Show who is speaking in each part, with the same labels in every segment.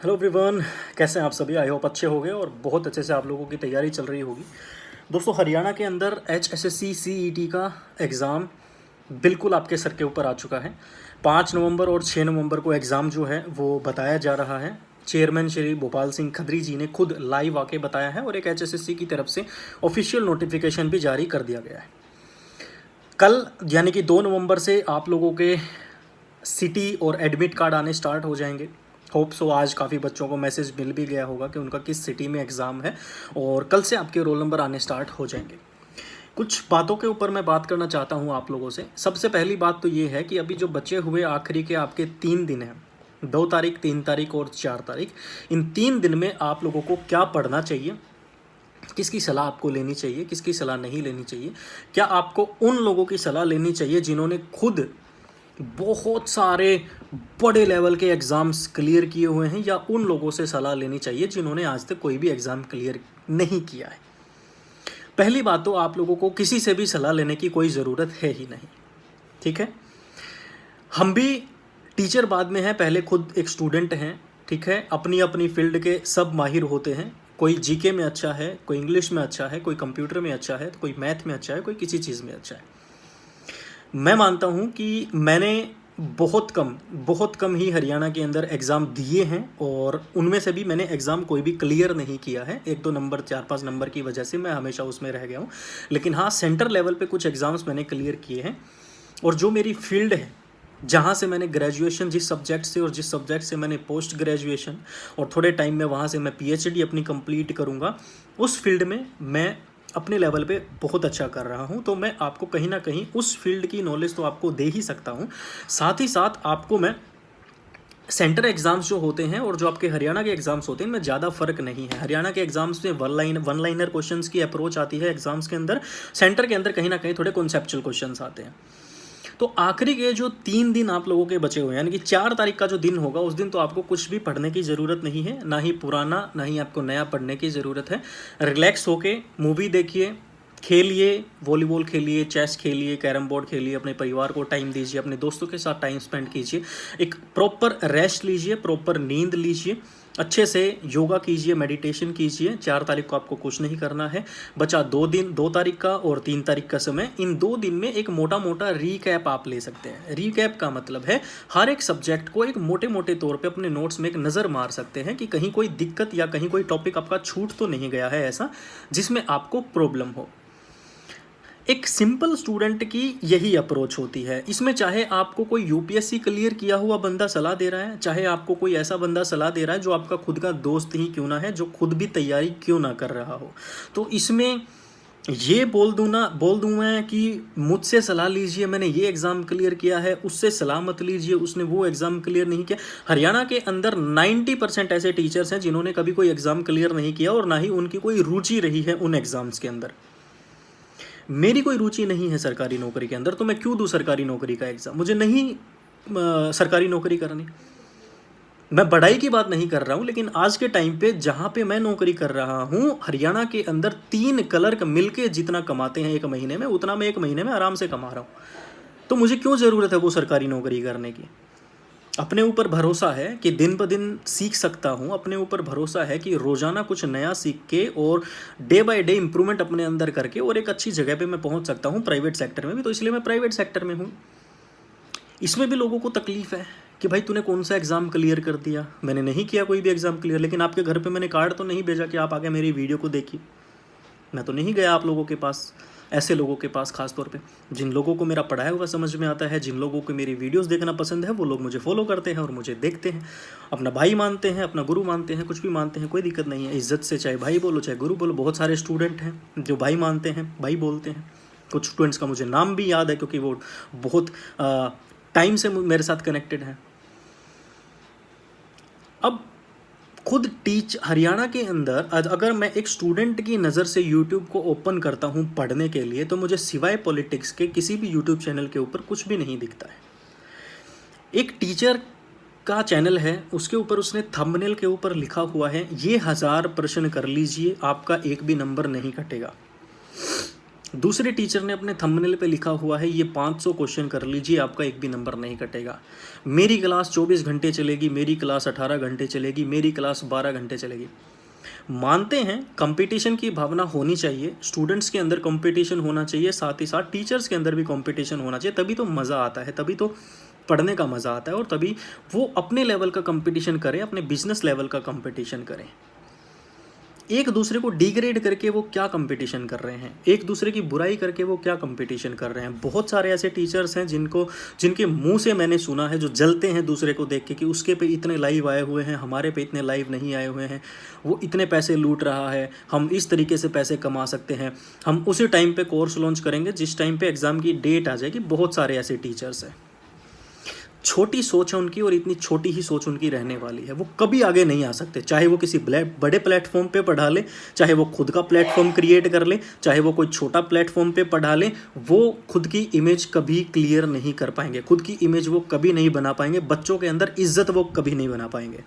Speaker 1: Hello everyone, कैसे हैं आप सभी। आई होप अच्छे होंगे और बहुत अच्छे से आप लोगों की तैयारी चल रही होगी। दोस्तों, हरियाणा के अंदर HSSC CET का एग्ज़ाम बिल्कुल आपके सर के ऊपर आ चुका है। 5 नवंबर और 6 नवंबर को एग्ज़ाम जो है वो बताया जा रहा है। चेयरमैन श्री भोपाल सिंह खत्री जी ने खुद लाइव आके बताया है और एक HSSC की तरफ से ऑफिशियल नोटिफिकेशन भी जारी कर दिया गया है। कल यानी कि 2 नवंबर से आप लोगों के सिटी और एडमिट कार्ड आने स्टार्ट हो जाएंगे। होप सो आज काफ़ी बच्चों को मैसेज मिल भी गया होगा कि उनका किस सिटी में एग्ज़ाम है और कल से आपके रोल नंबर आने स्टार्ट हो जाएंगे। कुछ बातों के ऊपर मैं बात करना चाहता हूँ आप लोगों से। सबसे पहली बात तो ये है कि अभी जो बचे हुए आखिरी के आपके 3 दिन हैं, 2 तारीख, 3 तारीख और 4 तारीख, इन 3 दिन में आप लोगों को क्या पढ़ना चाहिए, किसकी सलाह आपको लेनी चाहिए, किसकी सलाह नहीं लेनी चाहिए। क्या आपको उन लोगों की सलाह लेनी चाहिए जिन्होंने खुद बहुत सारे बड़े लेवल के एग्ज़ाम्स क्लियर किए हुए हैं, या उन लोगों से सलाह लेनी चाहिए जिन्होंने आज तक कोई भी एग्ज़ाम क्लियर नहीं किया है। पहली बात तो आप लोगों को किसी से भी सलाह लेने की कोई ज़रूरत है ही नहीं, ठीक है। हम भी टीचर बाद में हैं, पहले खुद एक स्टूडेंट हैं, ठीक है। अपनी अपनी फील्ड के सब माहिर होते हैं। कोई जीके में अच्छा है, कोई इंग्लिश में अच्छा है, कोई कंप्यूटर में अच्छा है, कोई मैथ में अच्छा है, कोई किसी चीज़ में अच्छा है। मैं मानता हूँ कि मैंने बहुत कम ही हरियाणा के अंदर एग्ज़ाम दिए हैं और उनमें से भी मैंने एग्ज़ाम कोई भी क्लियर नहीं किया है। 1-2 नंबर, 4-5 नंबर की वजह से मैं हमेशा उसमें रह गया हूँ। लेकिन हाँ, सेंटर लेवल पे कुछ एग्ज़ाम्स मैंने क्लियर किए हैं। और जो मेरी फील्ड है, जहाँ से मैंने ग्रेजुएशन, जिस सब्जेक्ट से और जिस सब्जेक्ट से मैंने पोस्ट ग्रेजुएशन, और थोड़े टाइम में वहाँ से मैं PhD अपनी कंप्लीट करूँगा, उस फील्ड में मैं अपने लेवल पे बहुत अच्छा कर रहा हूँ। तो मैं आपको कहीं ना कहीं उस फील्ड की नॉलेज तो आपको दे ही सकता हूँ। साथ ही साथ आपको मैं सेंटर एग्ज़ाम्स जो होते हैं और जो आपके हरियाणा के एग्ज़ाम्स होते हैं, इनमें ज़्यादा फ़र्क नहीं है। हरियाणा के एग्ज़ाम्स में वन लाइनर क्वेश्चंस की अप्रोच आती है एग्ज़ाम्स के अंदर। सेंटर के अंदर कहीं ना कहीं थोड़े कॉन्सेप्चुअल क्वेश्चंस आते हैं। तो आखिरी के जो 3 दिन आप लोगों के बचे हुए हैं, यानी कि 4 तारीख का जो दिन होगा, उस दिन तो आपको कुछ भी पढ़ने की ज़रूरत नहीं है, ना ही पुराना ना ही आपको नया पढ़ने की ज़रूरत है। रिलैक्स होके मूवी देखिए, खेलिए, वॉलीबॉल खेलिए, चेस खेलिए, कैरम बोर्ड खेलिए, अपने परिवार को टाइम दीजिए, अपने दोस्तों के साथ टाइम स्पेंड कीजिए, एक प्रॉपर रेस्ट लीजिए, प्रॉपर नींद लीजिए, अच्छे से योगा कीजिए, मेडिटेशन कीजिए। 4 तारीख को आपको कुछ नहीं करना है। बचा 2 दिन, 2 तारीख का और 3 तारीख का समय। इन 2 दिन में एक मोटा मोटा रीकैप आप ले सकते हैं। रीकैप का मतलब है हर एक सब्जेक्ट को एक मोटे मोटे तौर पे अपने नोट्स में एक नज़र मार सकते हैं कि कहीं कोई दिक्कत या कहीं कोई टॉपिक आपका छूट तो नहीं गया है ऐसा जिसमें आपको प्रॉब्लम हो। एक सिंपल स्टूडेंट की यही अप्रोच होती है। इसमें चाहे आपको कोई UPSC क्लियर किया हुआ बंदा सलाह दे रहा है, चाहे आपको कोई ऐसा बंदा सलाह दे रहा है जो आपका खुद का दोस्त ही क्यों ना है, जो खुद भी तैयारी क्यों ना कर रहा हो, तो इसमें ये बोल दूँ मैं कि मुझसे सलाह लीजिए, मैंने ये एग्ज़ाम क्लियर किया है, उससे सलाह मत लीजिए, उसने वो एग्ज़ाम क्लियर नहीं किया। हरियाणा के अंदर 90% ऐसे टीचर्स हैं जिन्होंने कभी कोई एग्ज़ाम क्लियर नहीं किया और ना ही उनकी कोई रुचि रही है उन एग्ज़ाम्स के अंदर। मेरी कोई रुचि नहीं है सरकारी नौकरी के अंदर, तो मैं क्यों दूँ सरकारी नौकरी का एग्ज़ाम। मुझे नहीं सरकारी नौकरी करनी। मैं बड़ाई की बात नहीं कर रहा हूँ, लेकिन आज के टाइम पे जहाँ पे मैं नौकरी कर रहा हूँ, हरियाणा के अंदर 3 क्लर्क मिलके जितना कमाते हैं 1 महीने में, उतना मैं 1 महीने में आराम से कमा रहा हूँ। तो मुझे क्यों ज़रूरत है वो सरकारी नौकरी करने की। अपने ऊपर भरोसा है कि दिन ब दिन सीख सकता हूँ, अपने ऊपर भरोसा है कि रोज़ाना कुछ नया सीख के और डे बाय डे इम्प्रूवमेंट अपने अंदर करके और एक अच्छी जगह पे मैं पहुँच सकता हूँ प्राइवेट सेक्टर में भी। तो इसलिए मैं प्राइवेट सेक्टर में हूँ। इसमें भी लोगों को तकलीफ़ है कि भाई तूने कौन सा एग्ज़ाम क्लियर कर दिया। मैंने नहीं किया कोई भी एग्ज़ाम क्लियर, लेकिन आपके घर पर मैंने कार्ड तो नहीं भेजा कि आप आगे मेरी वीडियो को देखिए। मैं तो नहीं गया आप लोगों के पास, ऐसे लोगों के पास खास तौर पे जिन लोगों को मेरा पढ़ाया हुआ समझ में आता है, जिन लोगों को मेरी वीडियोस देखना पसंद है, वो लोग मुझे फॉलो करते हैं और मुझे देखते हैं, अपना भाई मानते हैं, अपना गुरु मानते हैं, कुछ भी मानते हैं, कोई दिक्कत नहीं है। इज्जत से चाहे भाई बोलो चाहे गुरु बोलो। बहुत सारे स्टूडेंट हैं जो भाई मानते हैं, भाई बोलते हैं। कुछ स्टूडेंट्स का मुझे नाम भी याद है क्योंकि वो बहुत टाइम से मेरे साथ कनेक्टेड हैं। अब खुद हरियाणा के अंदर अगर मैं एक स्टूडेंट की नज़र से यूट्यूब को ओपन करता हूँ पढ़ने के लिए, तो मुझे सिवाय पॉलिटिक्स के किसी भी यूट्यूब चैनल के ऊपर कुछ भी नहीं दिखता है। एक टीचर का चैनल है, उसके ऊपर उसने थंबनेल के ऊपर लिखा हुआ है ये 1000 प्रश्न कर लीजिए, आपका एक भी नंबर नहीं कटेगा। दूसरे टीचर ने अपने थंबनेल पे लिखा हुआ है ये 500 क्वेश्चन कर लीजिए, आपका एक भी नंबर नहीं कटेगा। मेरी क्लास 24 घंटे चलेगी, मेरी क्लास 18 घंटे चलेगी, मेरी क्लास 12 घंटे चलेगी। मानते हैं कंपटीशन की भावना होनी चाहिए, स्टूडेंट्स के अंदर कंपटीशन होना चाहिए, साथ ही साथ टीचर्स के अंदर भी कंपटीशन होना चाहिए, तभी तो मज़ा आता है, तभी तो पढ़ने का मज़ा आता है, और तभी वो अपने लेवल का कंपटीशन करें, अपने बिजनेस लेवल का कंपटीशन करें। एक दूसरे को डिग्रेड करके वो क्या कंपटीशन कर रहे हैं, एक दूसरे की बुराई करके वो क्या कंपटीशन कर रहे हैं। बहुत सारे ऐसे टीचर्स हैं जिनके मुंह से मैंने सुना है, जो जलते हैं दूसरे को देख के कि उसके पे इतने लाइव आए हुए हैं, हमारे पे इतने लाइव नहीं आए हुए हैं, वो इतने पैसे लूट रहा है, हम इस तरीके से पैसे कमा सकते हैं, हम उसी टाइम पे कोर्स लॉन्च करेंगे जिस टाइम पे एग्ज़ाम की डेट आ जाएगी। बहुत सारे ऐसे टीचर्स हैं, छोटी सोच है उनकी, और इतनी छोटी ही सोच उनकी रहने वाली है, वो कभी आगे नहीं आ सकते। चाहे वो किसी बड़े प्लेटफॉर्म पे पढ़ा ले, चाहे वो खुद का प्लेटफॉर्म क्रिएट कर ले, चाहे वो कोई छोटा प्लेटफॉर्म पे पढ़ा ले, वो खुद की इमेज कभी क्लियर नहीं कर पाएंगे, खुद की इमेज वो कभी नहीं बना पाएंगे, बच्चों के अंदर इज्जत वो कभी नहीं बना पाएंगे।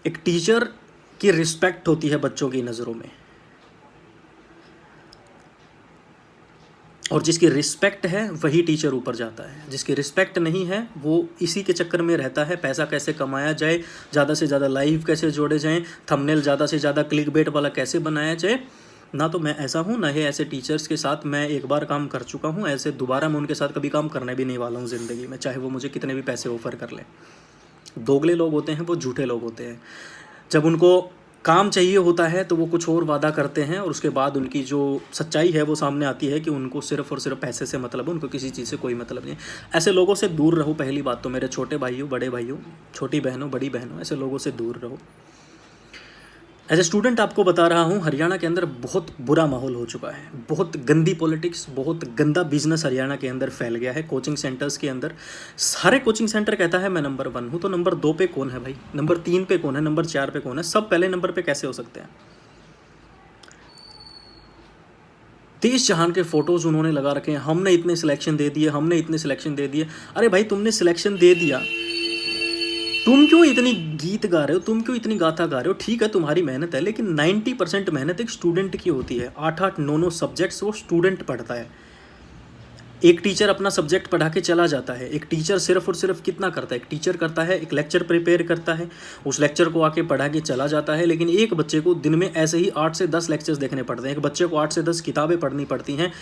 Speaker 1: एक टीचर की रिस्पेक्ट होती है बच्चों की नज़रों में, और जिसकी रिस्पेक्ट है वही टीचर ऊपर जाता है, जिसकी रिस्पेक्ट नहीं है वो इसी के चक्कर में रहता है, पैसा कैसे कमाया जाए, ज़्यादा से ज़्यादा लाइव कैसे जोड़े जाएं, थंबनेल ज़्यादा से ज़्यादा क्लिकबेट वाला कैसे बनाया जाए। ना तो मैं ऐसा हूँ, ना ही ऐसे टीचर्स के साथ मैं एक बार काम कर चुका हूँ, ऐसे दोबारा मैं उनके साथ कभी काम करने भी नहीं वाला हूँ ज़िंदगी में, चाहे वो मुझे कितने भी पैसे ऑफ़र कर लें। दोगले लोग होते हैं, वो झूठे लोग होते हैं। जब उनको काम चाहिए होता है तो वो कुछ और वादा करते हैं, और उसके बाद उनकी जो सच्चाई है वो सामने आती है कि उनको सिर्फ़ और सिर्फ पैसे से मतलब है, उनको किसी चीज़ से कोई मतलब नहीं है। ऐसे लोगों से दूर रहो, पहली बात तो मेरे छोटे भाइयों, बड़े भाइयों, छोटी बहनों, बड़ी बहनों, ऐसे लोगों से दूर रहो। एज ए स्टूडेंट आपको बता रहा हूँ, हरियाणा के अंदर बहुत बुरा माहौल हो चुका है, बहुत गंदी पॉलिटिक्स, बहुत गंदा बिजनेस हरियाणा के अंदर फैल गया है। कोचिंग सेंटर्स के अंदर सारे कोचिंग सेंटर कहता है मैं नंबर 1 हूँ, तो नंबर 2 पे कौन है भाई, नंबर 3 पे कौन है, नंबर 4 पे कौन है, सब पहले नंबर पे कैसे हो सकते हैं। 30 जहान के फोटोज़ उन्होंने लगा रखे हैं, हमने इतने सिलेक्शन दे दिए, हमने इतने सिलेक्शन दे दिए। अरे भाई तुमने सिलेक्शन दे दिया, तुम क्यों इतनी गीत गा रहे हो, तुम क्यों इतनी गाथा गा रहे हो। ठीक है तुम्हारी मेहनत है, लेकिन 90% मेहनत एक स्टूडेंट की होती है। 8-8 9-9 सब्जेक्ट्स वो स्टूडेंट पढ़ता है। एक टीचर अपना सब्जेक्ट पढ़ा के चला जाता है, एक टीचर सिर्फ और सिर्फ कितना करता है, एक टीचर करता है एक लेक्चर प्रिपेयर करता है, उस लेक्चर को आके पढ़ा के चला जाता है। लेकिन एक बच्चे को दिन में ऐसे ही 8 से 10 लेक्चर्स देखने पड़ते हैं, एक बच्चे को 8 से 10 किताबें पढ़नी पड़ती हैं,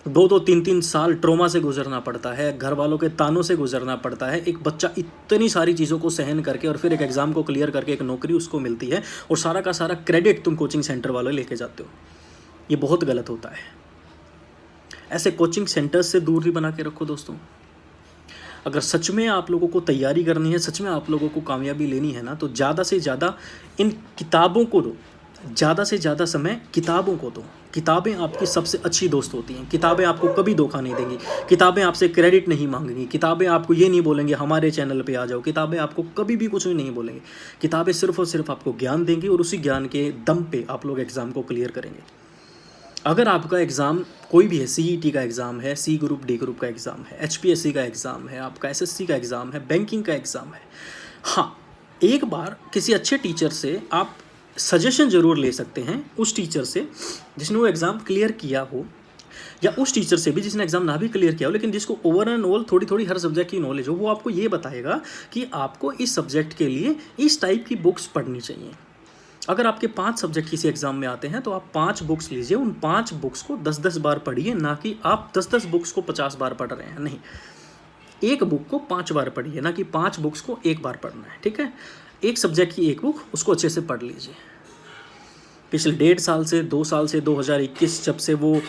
Speaker 1: 2-2 3-3 साल ट्रोमा से गुजरना पड़ता है, घर वालों के तानों से गुजरना पड़ता है। एक बच्चा इतनी सारी चीज़ों को सहन करके और फिर एक एग्ज़ाम को क्लियर करके एक नौकरी उसको मिलती है, और सारा का सारा क्रेडिट तुम कोचिंग सेंटर वाले लेके जाते हो। ये बहुत गलत होता है। ऐसे कोचिंग सेंटर्स से दूरी बना के रखो दोस्तों। अगर सच में आप लोगों को तैयारी करनी है, सच में आप लोगों को कामयाबी लेनी है ना, तो ज़्यादा से ज़्यादा इन किताबों को दो, ज़्यादा से ज़्यादा समय किताबों को दो। किताबें आपकी सबसे अच्छी दोस्त होती हैं। किताबें आपको कभी धोखा नहीं देंगी, किताबें आपसे क्रेडिट नहीं मांगेंगी, किताबें आपको ये नहीं बोलेंगे हमारे चैनल पे आ जाओ, किताबें आपको कभी भी कुछ भी नहीं बोलेंगे। किताबें सिर्फ और सिर्फ आपको ज्ञान देंगी, और उसी ज्ञान के दम पे आप लोग एग्ज़ाम को क्लियर करेंगे। अगर आपका एग्ज़ाम कोई भी है, सीईटी का एग्ज़ाम है, सी ग्रुप डी ग्रुप का एग्ज़ाम है, एचपीएससी का एग्ज़ाम है, आपका एसएससी का एग्ज़ाम है, बैंकिंग का एग्ज़ाम है, हाँ, एक बार किसी अच्छे टीचर से आप सजेशन ज़रूर ले सकते हैं, उस टीचर से जिसने वो एग्ज़ाम क्लियर किया हो, या उस टीचर से भी जिसने एग्ज़ाम ना भी क्लियर किया हो, लेकिन जिसको ओवर एंड ऑल थोड़ी थोड़ी हर सब्जेक्ट की नॉलेज हो। वो आपको ये बताएगा कि आपको इस सब्जेक्ट के लिए इस टाइप की बुक्स पढ़नी चाहिए। अगर आपके 5 सब्जेक्ट किसी एग्ज़ाम में आते हैं तो आप 5 बुक्स लीजिए, उन 5 बुक्स को 10-10 बार पढ़िए, ना कि आप 10-10 बुक्स को 50 बार पढ़ रहे हैं। नहीं, एक बुक को 5 बार पढ़िए, ना कि 5 बुक्स को 1 बार पढ़ना है। ठीक है, एक सब्जेक्ट की एक बुक, उसको अच्छे से पढ़ लीजिए। पिछले 1.5 साल से 2 साल से 2021 जब से वो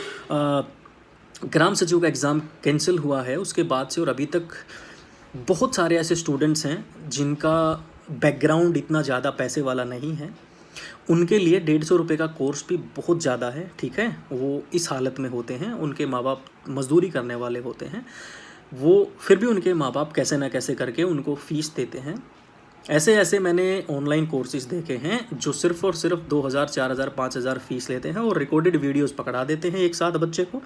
Speaker 1: ग्राम सचिव का एग्ज़ाम कैंसिल हुआ है, उसके बाद से और अभी तक बहुत सारे ऐसे स्टूडेंट्स हैं जिनका बैकग्राउंड इतना ज़्यादा पैसे वाला नहीं है। उनके लिए 150 रुपये का कोर्स भी बहुत ज़्यादा है। ठीक है, वो इस हालत में होते हैं, उनके माँ बाप मजदूरी करने वाले होते हैं, वो फिर भी उनके माँ बाप कैसे ना कैसे करके उनको फ़ीस देते हैं। ऐसे ऐसे मैंने ऑनलाइन कोर्सेज़ देखे हैं जो सिर्फ़ और सिर्फ 2000, 4000, 5000 फ़ीस लेते हैं, और रिकॉर्डेड वीडियोस पकड़ा देते हैं एक साथ बच्चे को।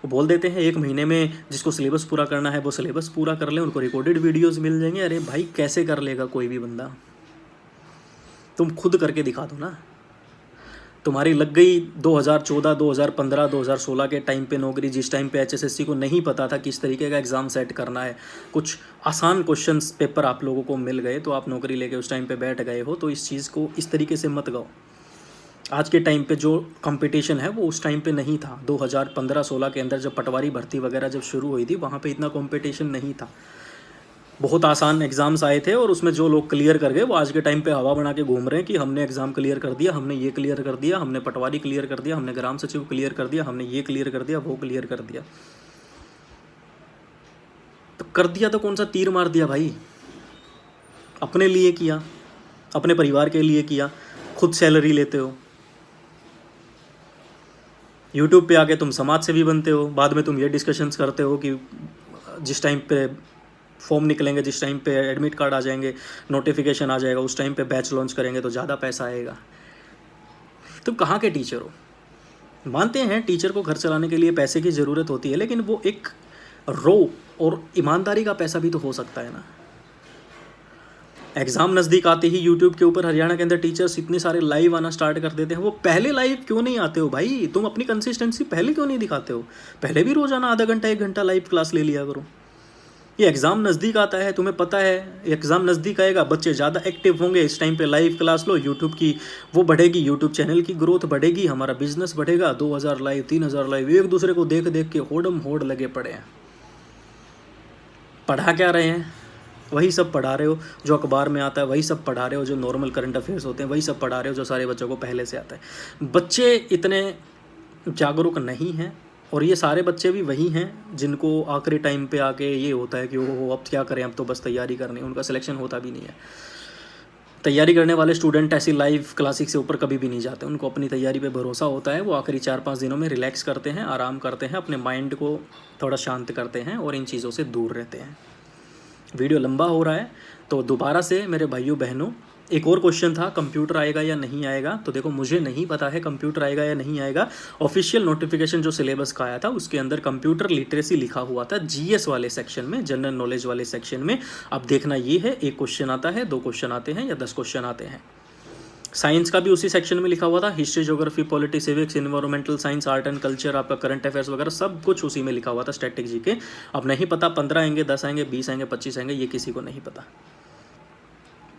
Speaker 1: बोल देते हैं 1 महीने में जिसको सिलेबस पूरा करना है वो सिलेबस पूरा कर ले, उनको रिकॉर्डेड वीडियोस मिल जाएंगे। अरे भाई कैसे कर लेगा कोई भी बंदा, तुम खुद करके दिखा दो ना। तुम्हारी लग गई 2014, 2015, 2016 के टाइम पे नौकरी, जिस टाइम पे एचएसएससी को नहीं पता था किस तरीके का एग्ज़ाम सेट करना है, कुछ आसान क्वेश्चंस पेपर आप लोगों को मिल गए तो आप नौकरी लेके उस टाइम पे बैठ गए हो। तो इस चीज़ को इस तरीके से मत गाओ। आज के टाइम पे जो कंपटीशन है वो उस टाइम पे नहीं था। 2015-16 के अंदर जब पटवारी भर्ती वगैरह जब शुरू हुई थी, वहाँ पे इतना कंपटीशन नहीं था। बहुत आसान एग्ज़ाम्स आए थे और उसमें जो लोग क्लियर कर गए वो आज के टाइम पे हवा बना के घूम रहे हैं कि हमने एग्ज़ाम क्लियर कर दिया, हमने ये क्लियर कर दिया, हमने पटवारी क्लियर कर दिया, हमने ग्राम सचिव क्लियर कर दिया, हमने ये क्लियर कर दिया, वो क्लियर कर दिया। तो कर दिया तो कौन सा तीर मार दिया भाई? अपने लिए किया, अपने परिवार के लिए किया, खुद सैलरी लेते हो, यूट्यूब पे आके तुम समाज सेवी बनते हो, बाद में तुम ये डिस्कशंस करते हो कि जिस टाइम पे फॉर्म निकलेंगे, जिस टाइम पे एडमिट कार्ड आ जाएंगे, नोटिफिकेशन आ जाएगा, उस टाइम पे बैच लॉन्च करेंगे तो ज़्यादा पैसा आएगा। तुम कहाँ के टीचर हो? मानते हैं टीचर को घर चलाने के लिए पैसे की ज़रूरत होती है, लेकिन वो एक रो और ईमानदारी का पैसा भी तो हो सकता है ना। एग्ज़ाम नज़दीक आते ही यूट्यूब के ऊपर हरियाणा के अंदर टीचर्स इतने सारे लाइव आना स्टार्ट कर देते हैं। वो पहले लाइव क्यों नहीं आते हो भाई? तुम अपनी कंसिस्टेंसी पहले क्यों नहीं दिखाते हो? पहले भी रोज़ाना आधा घंटा 1 घंटा लाइव क्लास ले लिया करो। ये एग्ज़ाम नज़दीक आता है, तुम्हें पता है एग्ज़ाम नज़दीक आएगा, बच्चे ज़्यादा एक्टिव होंगे, इस टाइम पे लाइव क्लास लो, यूट्यूब की वो बढ़ेगी, यूट्यूब चैनल की ग्रोथ बढ़ेगी, हमारा बिजनेस बढ़ेगा। 2000 लाइव, 3000 लाइव, एक दूसरे को देख देख के होड़म होड़ लगे पड़े हैं। पढ़ा क्या रहे हैं? वही सब पढ़ा रहे हो जो अखबार में आता है, वही सब पढ़ा रहे हो जो नॉर्मल करंट अफेयर्स होते हैं, वही सब पढ़ा रहे हो जो सारे बच्चों को पहले से आता है। बच्चे इतने जागरूक नहीं हैं, और ये सारे बच्चे भी वही हैं जिनको आखिरी टाइम पे आके ये होता है कि ओहो अब क्या करें, अब तो बस तैयारी करनी है। उनका सिलेक्शन होता भी नहीं है। तैयारी करने वाले स्टूडेंट ऐसी लाइव क्लासिक से ऊपर कभी भी नहीं जाते। उनको अपनी तैयारी पे भरोसा होता है। वो आखिरी 4-5 दिनों में रिलैक्स करते हैं, आराम करते हैं, अपने माइंड को थोड़ा शांत करते हैं और इन चीज़ों से दूर रहते हैं। वीडियो लंबा हो रहा है तो दोबारा से मेरे भाइयों बहनों, एक और क्वेश्चन था कंप्यूटर आएगा या नहीं आएगा। तो देखो, मुझे नहीं पता है कंप्यूटर आएगा या नहीं आएगा। ऑफिशियल नोटिफिकेशन जो सिलेबस का आया था उसके अंदर कंप्यूटर लिटरेसी लिखा हुआ था जीएस वाले सेक्शन में, जनरल नॉलेज वाले सेक्शन में। अब देखना ये है, 1 क्वेश्चन आता है, 2 क्वेश्चन आते हैं या 10 क्वेश्चन आते हैं। साइंस का भी उसी सेक्शन में लिखा हुआ था, history, geography, politics, civics, environmental science, art and culture, आपका करंट अफेयर्स वगैरह सब कुछ उसी में लिखा हुआ था, स्ट्रेटेजी के। अब नहीं पता 15 आएंगे, 10 आएंगे, 20 आएंगे, 25 आएंगे, ये किसी को नहीं पता।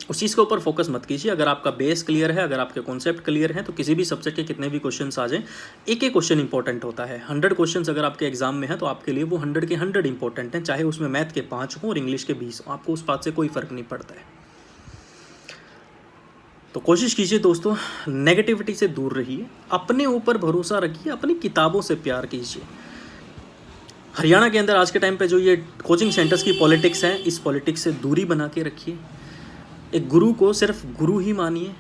Speaker 1: उस चीज़ के ऊपर फोकस मत कीजिए। अगर आपका बेस क्लियर है, अगर आपके कॉन्सेप्ट क्लियर हैं, तो किसी भी सब्जेक्ट के कितने भी क्वेश्चंस आ जाएं, एक एक क्वेश्चन इंपॉर्टेंट होता है। 100 क्वेश्चंस अगर आपके एग्जाम में है तो आपके लिए वो 100 के 100 इंपॉर्टेंट हैं, चाहे उसमें मैथ के 5 हों और इंग्लिश के 20 हों, आपको उस बात से कोई फ़र्क नहीं पड़ता है। तो कोशिश कीजिए दोस्तों, नेगेटिविटी से दूर रहिए, अपने ऊपर भरोसा रखिए, अपनी किताबों से प्यार कीजिए। हरियाणा के अंदर आज के टाइम पे जो ये कोचिंग सेंटर्स की पॉलिटिक्स है, इस पॉलिटिक्स से दूरी बना के रखिए। एक गुरु को सिर्फ गुरु ही मानिए,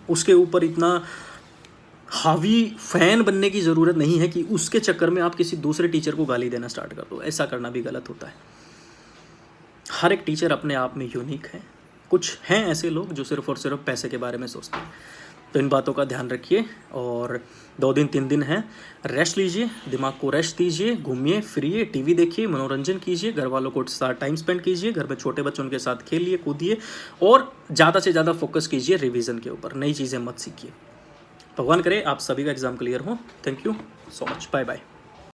Speaker 1: उसके ऊपर इतना हावी फैन बनने की ज़रूरत नहीं है कि उसके चक्कर में आप किसी दूसरे टीचर को गाली देना स्टार्ट कर दो। ऐसा करना भी गलत होता है। हर एक टीचर अपने आप में यूनिक है। कुछ हैं ऐसे लोग जो सिर्फ और सिर्फ पैसे के बारे में सोचते हैं। तो इन बातों का ध्यान रखिए और 2 दिन 3 दिन हैं, रेस्ट लीजिए, दिमाग को रेस्ट दीजिए, घूमिए फिरिए, टीवी देखिए, मनोरंजन कीजिए, घर वालों को साथ टाइम स्पेंड कीजिए, घर में छोटे बच्चों के साथ खेलिए कूदिए और ज़्यादा से ज़्यादा फोकस कीजिए रिवीजन के ऊपर। नई चीज़ें मत सीखिए। भगवान करे आप सभी का एग्ज़ाम क्लियर हो। Thank you so much. Bye bye.